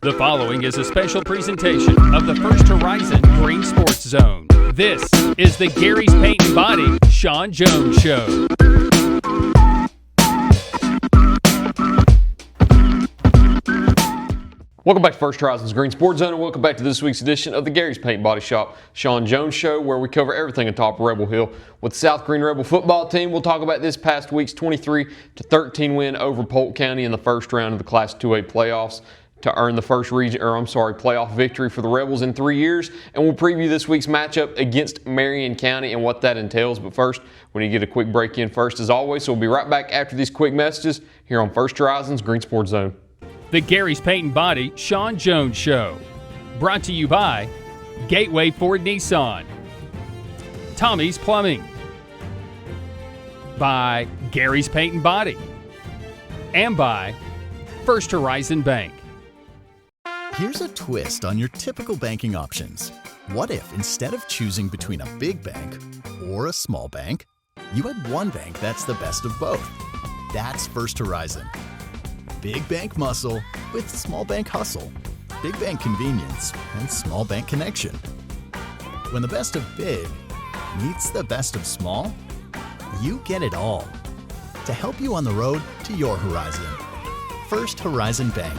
The following is a special presentation of the First Horizon Green Sports Zone. This is the Gary's Paint and Body Shawn Jones Show. Welcome back to First Horizon's Green Sports Zone, and welcome back to this week's edition of the Gary's Paint and Body Shop Shawn Jones Show, where we cover everything atop Rebel Hill. With the South Greene Rebel football team, we'll talk about this past week's 23-13 win over Polk County in the first round of the Class 2A playoffs to earn the first playoff victory for the Rebels in 3 years. And we'll preview this week's matchup against Marion County and what that entails. But first, we need to get a quick break in first, as always. So we'll be right back after these quick messages here on First Horizon's Green Sports Zone. The Gary's Paint and Body Shawn Jones Show. Brought to you by Gateway Ford Nissan, Tommy's Plumbing, by Gary's Paint and Body, and by First Horizon Bank. Here's a twist on your typical banking options. What if instead of choosing between a big bank or a small bank, you had one bank that's the best of both? That's First Horizon. Big bank muscle with small bank hustle. Big bank convenience and small bank connection. When the best of big meets the best of small, you get it all. To help you on the road to your horizon. First Horizon Bank.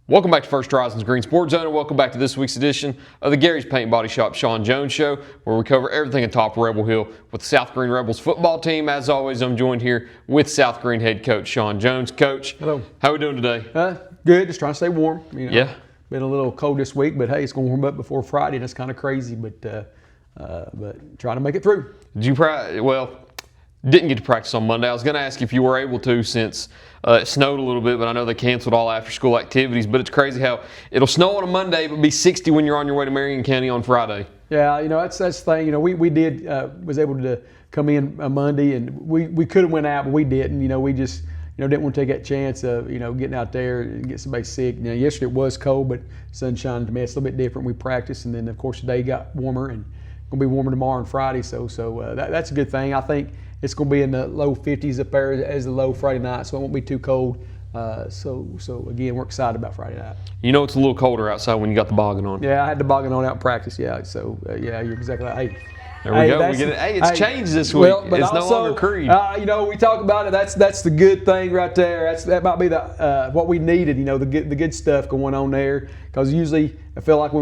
Welcome back to First Horizon's Green Sports Zone, and welcome back to this week's edition of the Gary's Paint and Body Shop Shawn Jones Show, where we cover everything atop Rebel Hill with the South Greene Rebels football team. As always, I'm joined here with South Greene head coach Shawn Jones. Coach, hello. How are we doing today? Good. Just trying to stay warm. Yeah. Been a little cold this week, but hey, it's going to warm up before Friday. That's kind of crazy, but trying to make it through. Did you practice? Well, didn't get to practice on Monday. I was going to ask if you were able to, since it snowed a little bit, but I know they canceled all after-school activities. But it's crazy how it'll snow on a Monday, but be 60 when you're on your way to Marion County on Friday. Yeah, that's the thing. We was able to come in on Monday, and we could have went out, but we didn't. We just didn't want to take that chance of getting out there and get somebody sick. Yesterday it was cold, but sunshine to me it's a little bit different. We practiced, and then of course today got warmer, and going to be warmer tomorrow and Friday. So that's a good thing. I think it's going to be in the low 50s up there as the low Friday night, so it won't be too cold. So again, we're excited about Friday night. It's a little colder outside when you got the boggin on. Yeah, I had the boggin on out in practice. Yeah, so yeah, you're exactly right. Hey, there we go. We get it. Hey, it's changed this week. But it's also, no longer Creed. We talk about it. That's the good thing right there. That might be the what we needed. The good stuff going on there. Because usually I feel like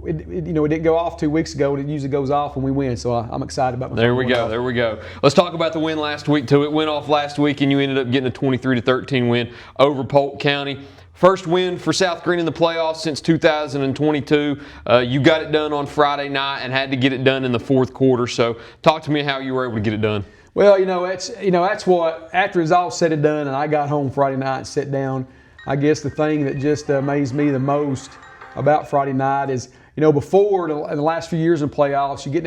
it didn't go off 2 weeks ago. It usually goes off when we win. So I'm excited about. There we go. There we go. Let's talk about the win last week too. It went off last week, and you ended up getting a 23-13 win over Polk County. First win for South Greene in the playoffs since 2022. You got it done on Friday night and had to get it done in the fourth quarter. So talk to me how you were able to get it done. Well, that's what, after it's all said and done and I got home Friday night and sat down, I guess the thing that just amazed me the most about Friday night is, before in the last few years in playoffs, you get in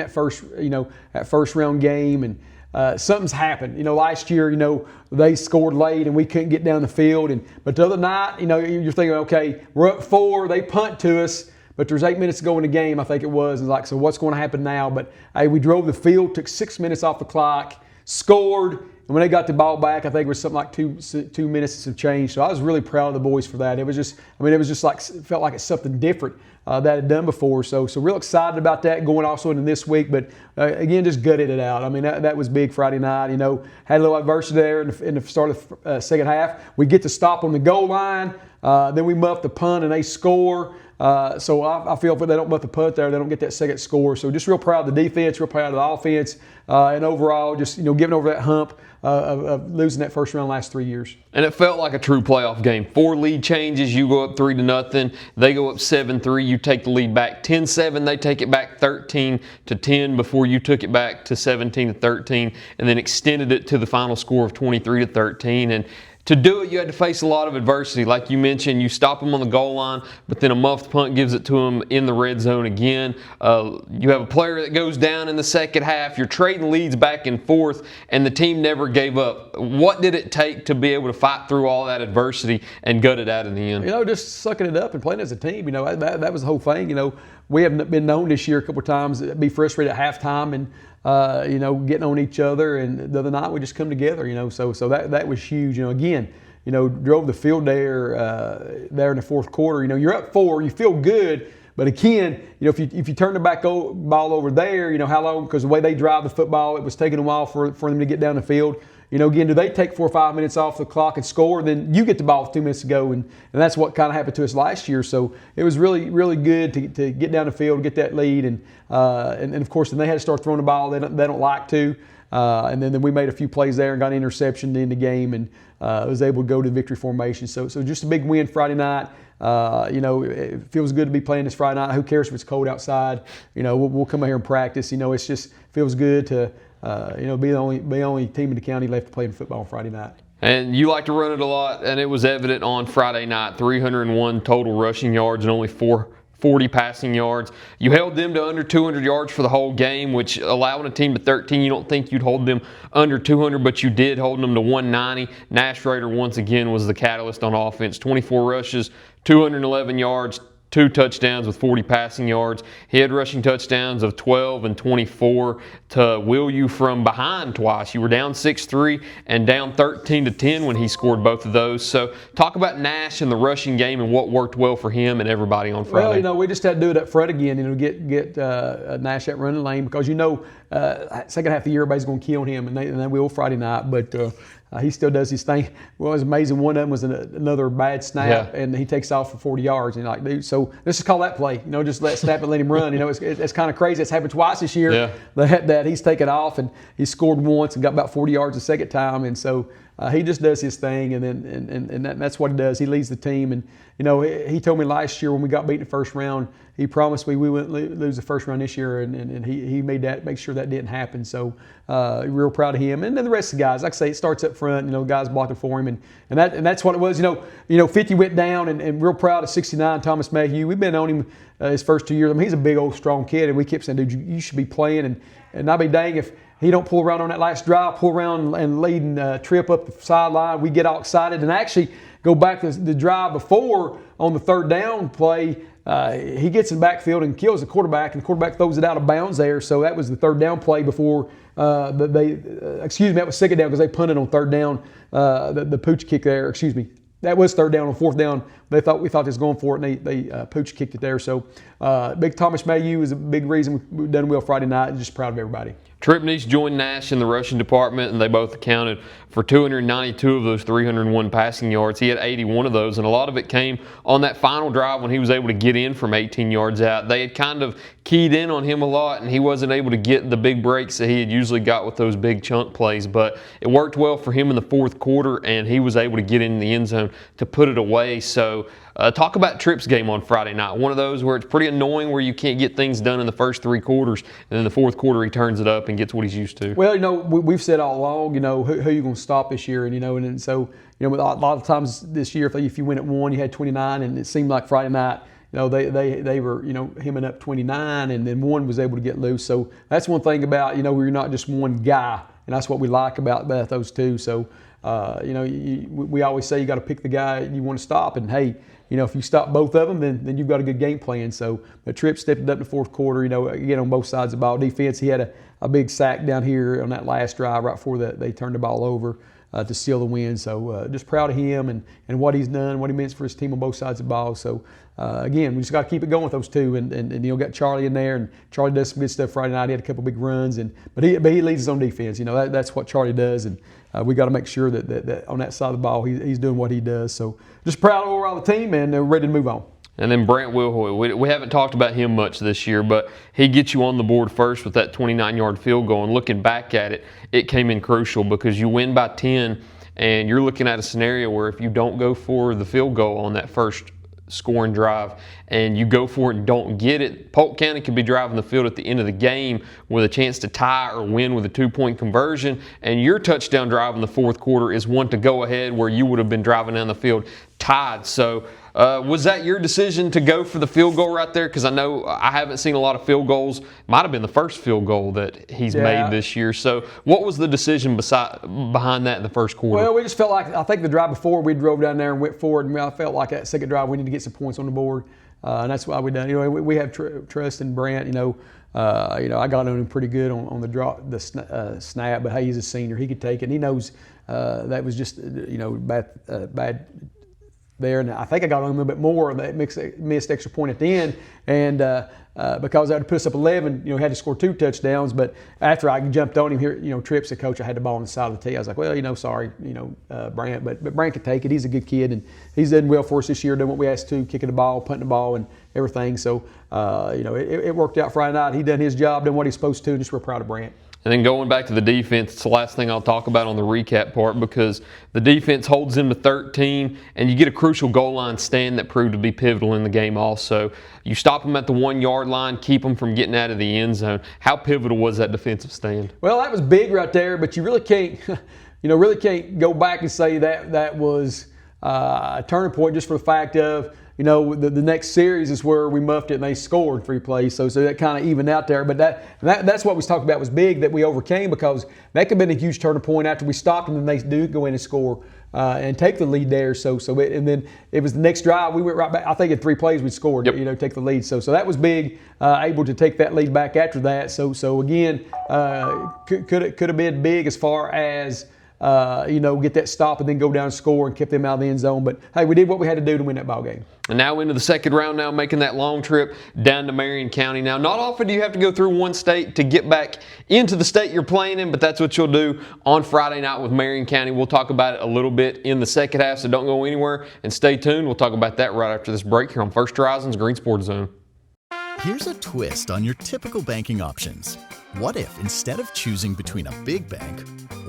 that first round game and something's happened. Last year, they scored late and we couldn't get down the field. But the other night, you're thinking, okay, we're up 4, they punt to us, but there's 8 minutes to go in the game, I think it was. And so what's going to happen now? But hey, we drove the field, took 6 minutes off the clock, scored, and when they got the ball back, I think it was something like 2 minutes and some change. So I was really proud of the boys for that. It was just like, it felt like it's something different that I'd done before. So real excited about that going also into this week. But again, just gutted it out. That was big Friday night. Had a little adversity there in the start of the second half. We get to stop on the goal line. Then we muff the punt and they score. So I feel if they don't muff the punt there, they don't get that second score. So just real proud of the defense, real proud of the offense, and overall just getting over that hump of losing that first round last 3 years. And it felt like a true playoff game. 4 lead changes, you go up 3-0. They go up 7-3. You take the lead back 10-7. They take it back 13-10 before you took it back to 17-13, and then extended it to the final score of 23-13. And to do it, you had to face a lot of adversity. Like you mentioned, you stop them on the goal line, but then a muffed punt gives it to them in the red zone again. You have a player that goes down in the second half. You're trading leads back and forth, and the team never gave up. What did it take to be able to fight through all that adversity and gut it out in the end? Just sucking it up and playing as a team. That was the whole thing. We haven't been known this year a couple of times to be frustrated at halftime and getting on each other. And the other night we just come together, so that was huge. Again, drove the field there in the fourth quarter. You're up 4, you feel good. But again, if you turn the ball over there, how long? Because the way they drive the football, it was taking a while for them to get down the field. Again, do they take 4 or 5 minutes off the clock and score? Then you get the ball with 2 minutes to go, and that's what kind of happened to us last year. So it was really, really good to get down the field, get that lead, and of course, then they had to start throwing the ball. They don't like to, and then we made a few plays there and got an interception in the game, and was able to go to victory formation. So just a big win Friday night. It feels good to be playing this Friday night. Who cares if it's cold outside? We'll come out here and practice. It's just feels good to be the only team in the county left to play football on Friday night. And you like to run it a lot, and it was evident on Friday night. 301 total rushing yards and only 440 passing yards. You held them to under 200 yards for the whole game, which allowing a team to 13, you don't think you'd hold them under 200, but you did, holding them to 190. Nash Rader once again was the catalyst on offense. 24 rushes, 211 yards, 2 touchdowns with 40 passing yards. He had rushing touchdowns of 12 and 24 to will you from behind twice. You were down 6-3 and down 13-10 when he scored both of those. So talk about Nash and the rushing game and what worked well for him and everybody on Friday. Well, we just had to do it up front again, get Nash that running lane, because second half of the year everybody's going to kill him, and they will Friday night, but he still does his thing. Well, it was amazing. One of them was another bad snap, and he takes off for 40 yards. And you're like, dude, so let's just call that play. Just let snap and let him run. It's kind of crazy. It's happened twice this year. That he's taken off, and he scored once and got about 40 yards the second time. And so he just does his thing, and that's what he does. He leads the team. And he told me last year when we got beat in the first round, he promised we wouldn't lose the first round this year, and he make sure that didn't happen. So real proud of him. And then the rest of the guys, like I say, it starts up front. Guys blocking for him, and that's what it was. 50 went down, and real proud of 69 Thomas Mayhew. We've been on him his first 2 years. I mean, he's a big old strong kid, and we kept saying, dude, you should be playing, and I'll be dang if he don't pull around on that last drive, pull around and lead and trip up the sideline. We get all excited, and actually go back to the drive before on the third down play. He gets in the backfield and kills the quarterback, and the quarterback throws it out of bounds there. So that was the third down play before that was second down because they punted on third down. The pooch kick there, that was third down. On fourth down, we thought they was going for it, and they pooch kicked it there. So big Thomas Mayhew is a big reason we've done well Friday night, and just proud of everybody. Tripney's joined Nash in the rushing department, and they both accounted for 292 of those 301 passing yards. He had 81 of those, and a lot of it came on that final drive when he was able to get in from 18 yards out. They had kind of keyed in on him a lot, and he wasn't able to get the big breaks that he had usually got with those big chunk plays. But it worked well for him in the fourth quarter, and he was able to get in the end zone to put it away. So talk about Tripp's game on Friday night. One of those where it's pretty annoying where you can't get things done in the first 3 quarters, and then the fourth quarter he turns it up and gets what he's used to. Well, we've said all along, who you going to stop this year, and so a lot of times this year, if you win at 1, you had 29, and it seemed like Friday night, they were hemming up 29, and then 1 was able to get loose. So that's one thing about where you're not just one guy, and that's what we like about those two. So we always say you got to pick the guy you want to stop, and hey. If you stop both of them, then you've got a good game plan. So Tripp stepped up in the fourth quarter, again on both sides of the ball. Defense, he had a big sack down here on that last drive right before they turned the ball over to seal the win. So just proud of him and what he's done, what he means for his team on both sides of the ball. So again, we just got to keep it going with those two. And got Charlie in there, and Charlie does some good stuff Friday night. He had a couple big runs, but he leads his own defense. That's what Charlie does, and we got to make sure that on that side of the ball he's doing what he does. So just proud of overall the team, and they're ready to move on. And then Brant Wilhoit, we haven't talked about him much this year, but he gets you on the board first with that 29-yard field goal. And looking back at it, it came in crucial because you win by 10, and you're looking at a scenario where if you don't go for the field goal on that first scoring drive and you go for it and don't get it, Polk County could be driving the field at the end of the game with a chance to tie or win with a 2-point conversion, and your touchdown drive in the fourth quarter is one to go ahead where you would have been driving down the field tied. So Was that your decision to go for the field goal right there? Because I know I haven't seen a lot of field goals. Might have been the first field goal that he's made this year. So what was the decision behind that in the first quarter? Well, we just felt like, I think the drive before we drove down there and went forward, and I felt like that second drive we need to get some points on the board. And that's why we done. We have trust in Brant. I got on him pretty good on the snap, but hey, he's a senior. He could take it. And he knows that was just bad there. And I think I got on him a little bit more. That missed extra point at the end, and because I had to put us up 11, had to score 2 touchdowns. But after I jumped on him here, Tripp said, "Coach, I had the ball on the side of the tee." I was like, "Well, sorry, Brant, but Brant could take it. He's a good kid, and he's done well for us this year, doing what we asked to, kicking the ball, punting the ball, and everything." So, it worked out Friday night. He done his job, done what he's supposed to, and just real proud of Brant. And then going back to the defense, it's the last thing I'll talk about on the recap part, because the defense holds them to 13, and you get a crucial goal line stand that proved to be pivotal in the game also. You stop them at the 1-yard line, keep them from getting out of the end zone. How pivotal was that defensive stand? Well, that was big right there, but you really can't, really can't go back and say that was a turning point just for the fact of, the next series is where we muffed it and they scored 3 plays. So that kind of evened out there. But that's what we talked about was big that we overcame, because that could have been a huge turning point after we stopped them and they do go in and score and take the lead there. And then it was the next drive. We went right back. I think in 3 plays we scored, take the lead. So that was big, able to take that lead back after that. So again, could have been big as far as get that stop and then go down and score and keep them out of the end zone. But hey, we did what we had to do to win that ball game. And now into the second round now, making that long trip down to Marion County. Now, not often do you have to go through one state to get back into the state you're playing in, but that's what you'll do on Friday night with Marion County. We'll talk about it a little bit in the second half, so don't go anywhere and stay tuned. We'll talk about that right after this break here on First Horizons Green Sports Zone. Here's a twist on your typical banking options. What if instead of choosing between a big bank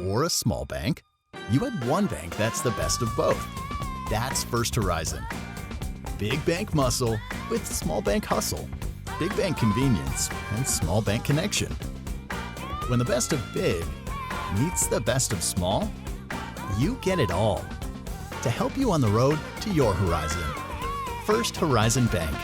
or a small bank, you had one bank that's the best of both? That's First Horizon. Big bank muscle with small bank hustle. Big bank convenience and small bank connection. When the best of big meets the best of small, you get it all. To help you on the road to your horizon. First Horizon Bank.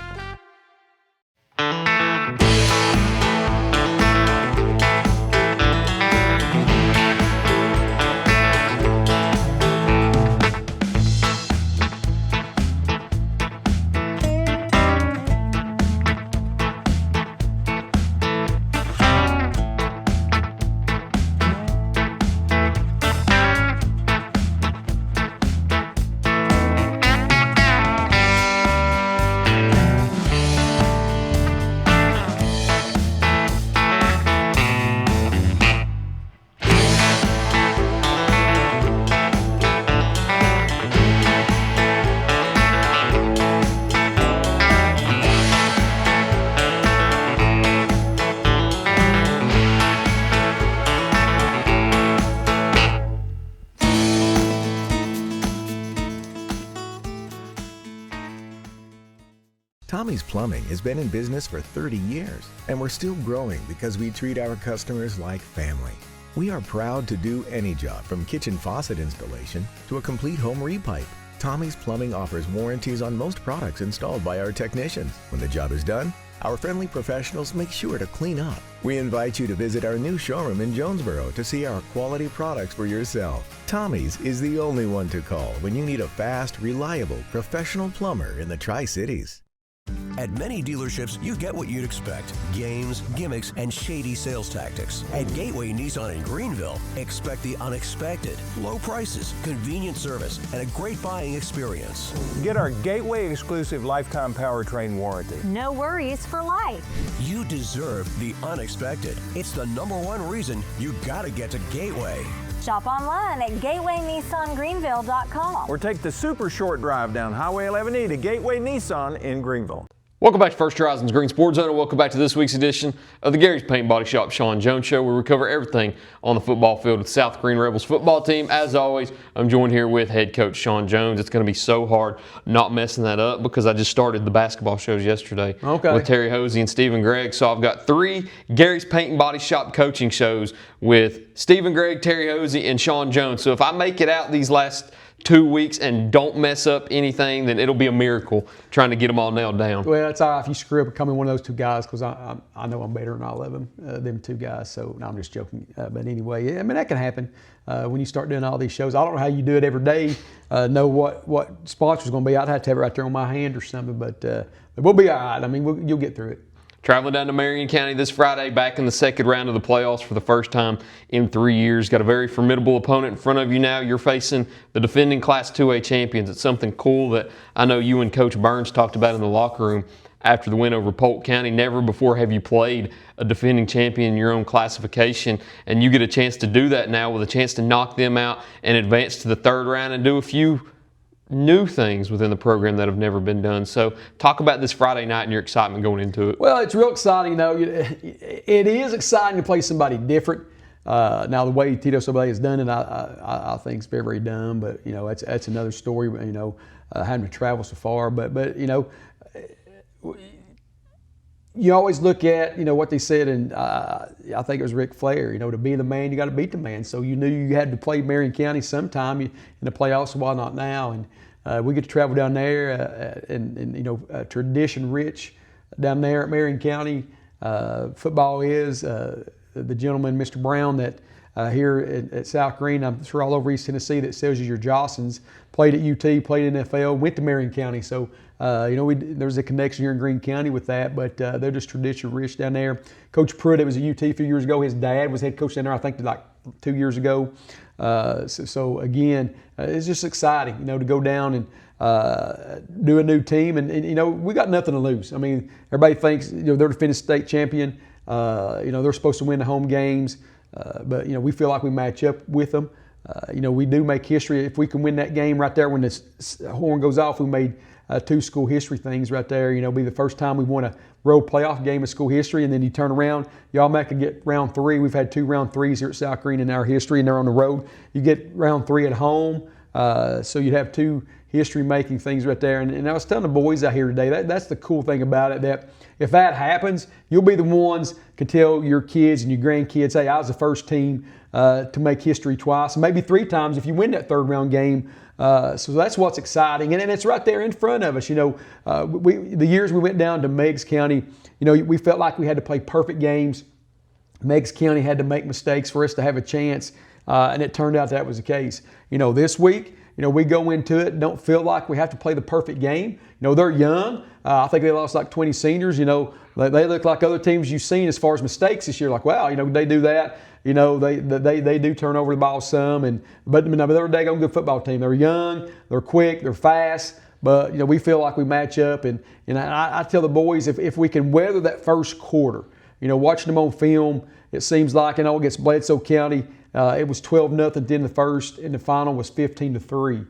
Tommy's Plumbing has been in business for 30 years, and we're still growing because we treat our customers like family. We are proud to do any job from kitchen faucet installation to a complete home repipe. Tommy's Plumbing offers warranties on most products installed by our technicians. When the job is done, our friendly professionals make sure to clean up. We invite you to visit our new showroom in Jonesboro to see our quality products for yourself. Tommy's is the only one to call when you need a fast, reliable, professional plumber in the Tri-Cities. At many dealerships, you get what you'd expect. Games, gimmicks, and shady sales tactics. At Gateway Nissan in Greenville, expect the unexpected. Low prices, convenient service, and a great buying experience. Get our Gateway exclusive lifetime powertrain warranty. No worries for life. You deserve the unexpected. It's the #1 reason you gotta get to Gateway. Shop online at GatewayNissanGreenville.com. Or take the super short drive down Highway 11E to Gateway Nissan in Greenville. Welcome back to First Horizons Green Sports Zone, and welcome back to this week's edition of the Gary's Paint and Body Shop Shawn Jones Show, where we cover everything on the football field with the South Greene Rebels football team. As always, I'm joined here with head coach Shawn Jones. It's going to be so hard not messing that up because I just started the basketball shows yesterday with Terry Hosey and Stephen Gregg. So I've got 3 Gary's Paint and Body Shop coaching shows with Stephen Gregg, Terry Hosey, and Shawn Jones. So if I make it out these last 2 weeks and don't mess up anything, then it'll be a miracle trying to get them all nailed down. Well, it's all right if you screw up and come in one of those 2 guys, because I know I'm better than all of them 2 guys. So no, I'm just joking. But anyway, I mean, that can happen when you start doing all these shows. I don't know how you do it every day. Know what sponsor's going to be. I'd have to have it right there on my hand or something. But we'll be all right. I mean, you'll get through it. Traveling down to Marion County this Friday, back in the second round of the playoffs for the first time in 3 years. Got a very formidable opponent in front of you now. You're facing the defending Class 2A champions. It's something cool that I know you and Coach Burns talked about in the locker room after the win over Polk County. Never before have you played a defending champion in your own classification, and you get a chance to do that now with a chance to knock them out and advance to the third round and do a few new things within the program that have never been done. So talk about this Friday night and your excitement going into it. Well, it's real exciting, though. It is exciting to play somebody different. Now, the way Tito Sobel has done it, I think is very, very dumb. But, that's another story, having to travel so far. But you always look at, what they said, and I think it was Ric Flair, to be the man, you got to beat the man. So you knew you had to play Marion County sometime in the playoffs, why not now? And we get to travel down there, and tradition-rich down there at Marion County. Football is the gentleman, Mr. Brown, that here at South Greene, I'm sure all over East Tennessee, that sells you your Jostens, played at UT, played in NFL, went to Marion County. So, there's a connection here in Greene County with that, but they're just tradition-rich down there. Coach Pruitt was at UT a few years ago. His dad was head coach down there, I think, like 2 years ago. So again, it's just exciting, to go down and do a new team. And we got nothing to lose. I mean, everybody thinks, they're the defending state champion. They're supposed to win the home games. But we feel like we match up with them. We do make history. If we can win that game right there when the horn goes off, we made 2 school history things right there. Be the first time we won a road playoff game of school history, and then you turn around, y'all might could get round 3. We've had 2 round 3s here at South Greene in our history, and they're on the road. You get round 3 at home, so you'd have 2 history-making things right there. And I was telling the boys out here today, that's the cool thing about it, that if that happens, you'll be the ones can tell your kids and your grandkids, hey, I was the first team to make history twice, maybe 3 times if you win that third round game. So that's what's exciting, and it's right there in front of us. The years we went down to Meigs County, we felt like we had to play perfect games. Meigs County had to make mistakes for us to have a chance, and it turned out that was the case. This week, we go into it, don't feel like we have to play the perfect game. They're young. I think they lost like 20 seniors. They look like other teams you've seen as far as mistakes this year. Like, wow, they do that. They do turn over the ball some, but they're a daggone good football team. They're young, they're quick, they're fast, but we feel like we match up. And I tell the boys, if we can weather that first quarter, watching them on film, it seems like against Bledsoe County, it was 12-0 at the end of the first, and the final was 15-3.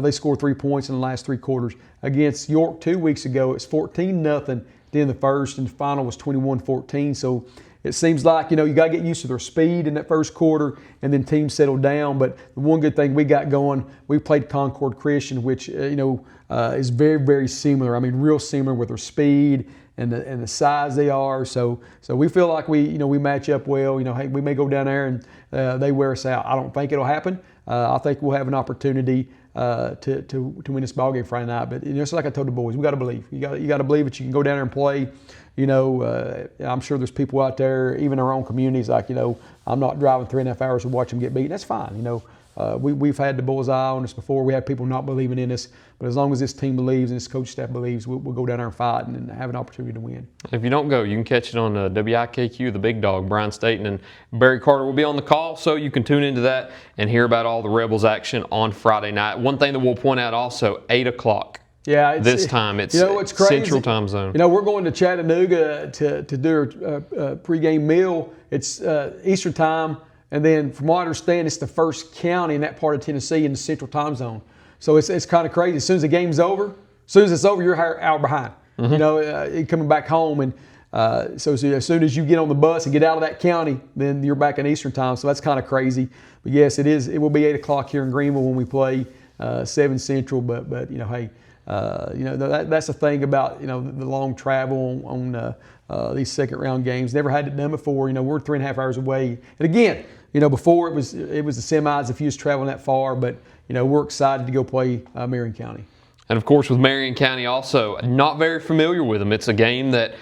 They scored 3 points in the last 3 quarters. Against York 2 weeks ago, it's 14-0 at the end of the first, and the final was 21-14. So it seems like, you got to get used to their speed in that first quarter, and then teams settle down. But the one good thing we got going, we played Concord Christian, which, is very, very similar. I mean, real similar with their speed and the size they are. So we feel like we match up well. Hey, we may go down there and they wear us out. I don't think it'll happen. I think we'll have an opportunity to win this ball game Friday night. But it's like I told the boys, we got to believe. You got to believe that you can go down there and play. I'm sure there's people out there, even our own communities, like, I'm not driving 3.5 hours to watch them get beat. That's fine. We've had the bullseye on us before. We had people not believing in us. But as long as this team believes and this coach staff believes, we'll go down there and fight and have an opportunity to win. If you don't go, you can catch it on WIKQ, the big dog. Brian Staten and Barry Carter will be on the call, so you can tune into that and hear about all the Rebels action on Friday night. One thing that we'll point out also, 8 o'clock. Yeah, this time it's it's crazy. Central Time Zone. We're going to Chattanooga to do a pregame meal. It's Eastern Time, and then from what I understand, it's the first county in that part of Tennessee in the Central Time Zone. So it's kind of crazy. As soon as the game's over, as soon as it's over, you're an hour behind. Mm-hmm. Coming back home, and so as soon as you get on the bus and get out of that county, then you're back in Eastern Time. So that's kind of crazy. But yes, it is. It will be 8 o'clock here in Greenville when we play 7 Central. But hey. That's the thing about the long travel on these second round games. Never had it done before. We're 3.5 hours away. And again, before it was the semis if you was traveling that far. But we're excited to go play Marion County. And of course, with Marion County also, not very familiar with them. It's a game that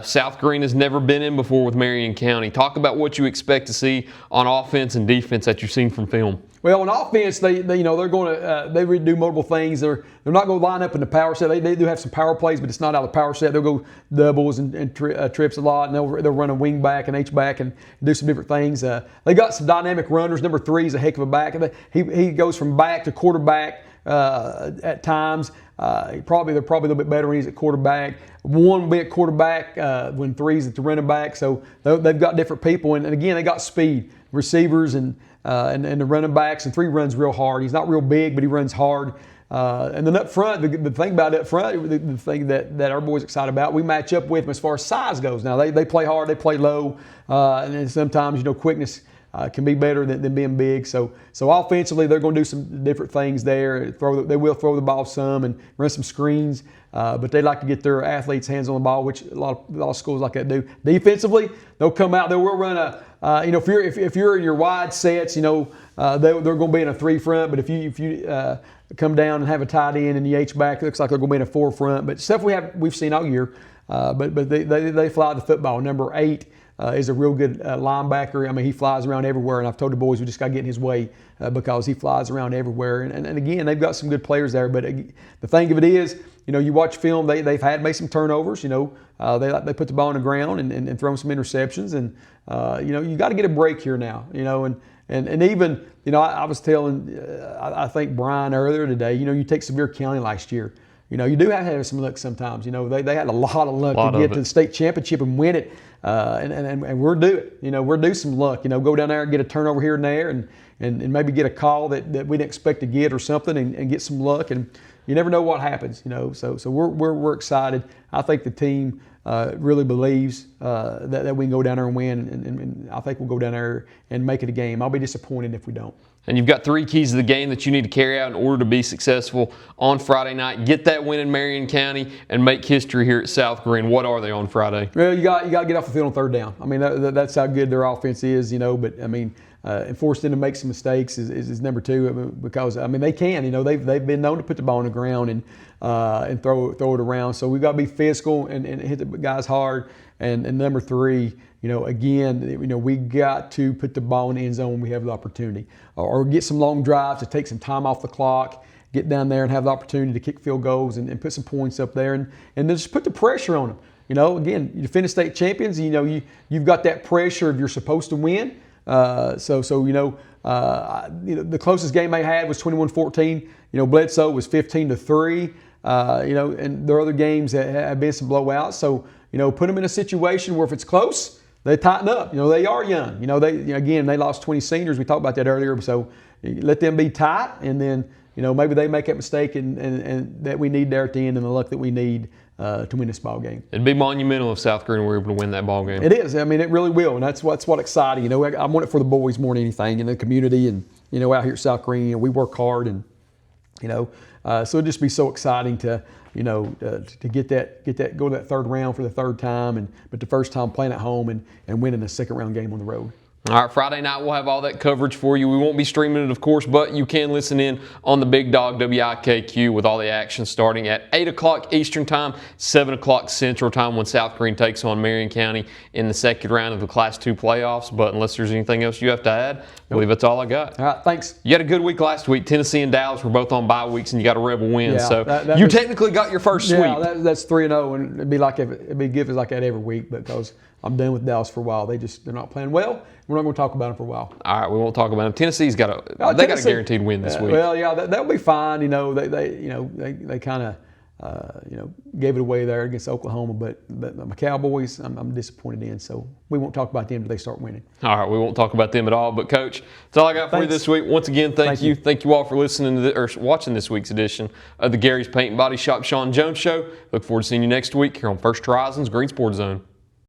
South Greene has never been in before with Marion County. Talk about what you expect to see on offense and defense that you've seen from film. Well, on offense, they're going to they do multiple things. They're not going to line up in the power set. They do have some power plays, but it's not out of the power set. They'll go doubles and trips a lot, and they'll run a wing back and H back and do some different things. They got some dynamic runners. Number 3 is a heck of a back. He goes from back to quarterback at times. They're probably a little bit better when he's at quarterback. 1 bit quarterback when 3's at the running back. So they've got different people, and again, they got speed, receivers and the running backs. And 3 runs real hard. He's not real big, but he runs hard. And then up front, the thing about up front, the thing that our boys excited about, we match up with them as far as size goes. Now they play hard, they play low, and then sometimes quickness can be better than being big. So offensively, they're going to do some different things there. They will throw the ball some and run some screens, but they like to get their athletes' hands on the ball, which a lot of schools like that do. Defensively, they'll come out. They will run if you're in your wide sets, they're going to be in a 3 front. But if you come down and have a tight end and the H back, it looks like they're going to be in a 4 front. But stuff we've seen all year. But they fly the football. Number 8 is a real good linebacker. I mean, he flies around everywhere, and I've told the boys we just got to get in his way because he flies around everywhere. And again, they've got some good players there. But the thing of it is, you watch film, they've made some turnovers. They put the ball on the ground and throw some interceptions. And you got to get a break here now. And even I was telling I think Brian earlier today. You take Sevier County last year. You do have to have some luck sometimes. They had a lot of luck to get to the state championship and win it. And we're due it. We're due some luck. Go down there and get a turnover here and there, and maybe get a call that we didn't expect to get or something, and get some luck. And you never know what happens. So we're excited. I think the team really believes that we can go down there and win, and I think we'll go down there and make it a game. I'll be disappointed if we don't. And you've got 3 keys to the game that you need to carry out in order to be successful on Friday night. Get that win in Marion County and make history here at South Greene. What are they on Friday? Well, you got to get off the field on 3rd down. I mean, that's how good their offense is, But I mean, and force them to make some mistakes is number 2 because I mean they can. They've been known to put the ball on the ground and throw it around. So we got to be physical and hit the guys hard. And number 3. Again, we got to put the ball in the end zone when we have the opportunity, or get some long drives to take some time off the clock, get down there and have the opportunity to kick field goals and put some points up there, and then just put the pressure on them. Again, you finish state champions, you've got that pressure of you're supposed to win. The closest game they had was 21-14. Bledsoe was 15-3. And their other games have been some blowouts. So put them in a situation where if it's close, they tighten up. They are young. They lost 20 seniors. We talked about that earlier. So let them be tight, and then maybe they make that mistake and that we need there at the end, and the luck that we need to win this ball game. It'd be monumental if South Greene were able to win that ball game. It is. I mean, it really will, and that's what's exciting. I want it for the boys more than anything in the community, and out here at South Greene, we work hard, and so it'd just be so exciting to get that go to that 3rd round for the 3rd time, but the first time playing at home and winning the 2nd round game on the road. All right, Friday night we'll have all that coverage for you. We won't be streaming it, of course, but you can listen in on the Big Dog WIKQ with all the action starting at 8 o'clock Eastern Time, 7 o'clock Central Time when South Greene takes on Marion County in the 2nd round of the Class 2 playoffs. But unless there's anything else you have to add, I believe that's all I got. All right, thanks. You had a good week last week. Tennessee and Dallas were both on bye weeks, and you got a Rebel win. Yeah, so you technically got your first sweep. Yeah, that's 3-0, and it'd be good like that every week because I'm done with Dallas for a while. They're not playing well. We're not going to talk about them for a while. All right, we won't talk about them. Tennessee's got a guaranteed win this week. Well, yeah, that'll be fine. They kind of gave it away there against Oklahoma, but my Cowboys, I'm disappointed in. So we won't talk about them until they start winning. All right, we won't talk about them at all. But Coach, that's all I got for you this week. Once again, thank you. Thank you all for listening to or watching this week's edition of the Gary's Paint and Body Shop Shawn Jones Show. Look forward to seeing you next week here on First Horizons Green Sports Zone.